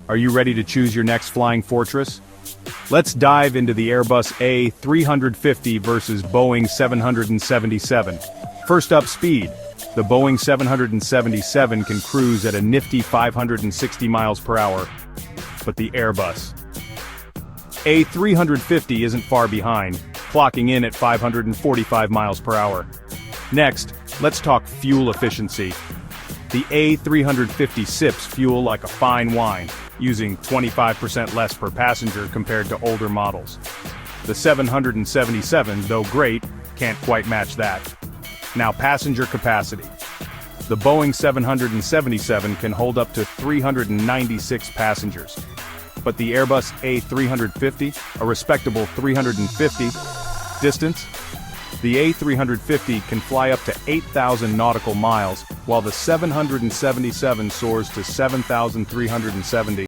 Are you ready to choose your next flying fortress? Let's dive into the Airbus A350 versus Boeing 777. First up, speed. The Boeing 777 can cruise at a nifty 560 miles per hour, but the Airbus A350 isn't far behind, clocking in at 545 miles per hour. Next, let's talk fuel efficiency. The A350 sips fuel like a fine wine, using 25% less per passenger compared to older models. The 777, though great, can't quite match that. Now, passenger capacity. The Boeing 777 can hold up to 396 passengers, but the Airbus A350, a respectable 350. Distance? The A350 can fly up to 8,000 nautical miles, while the 777 soars to 7,370.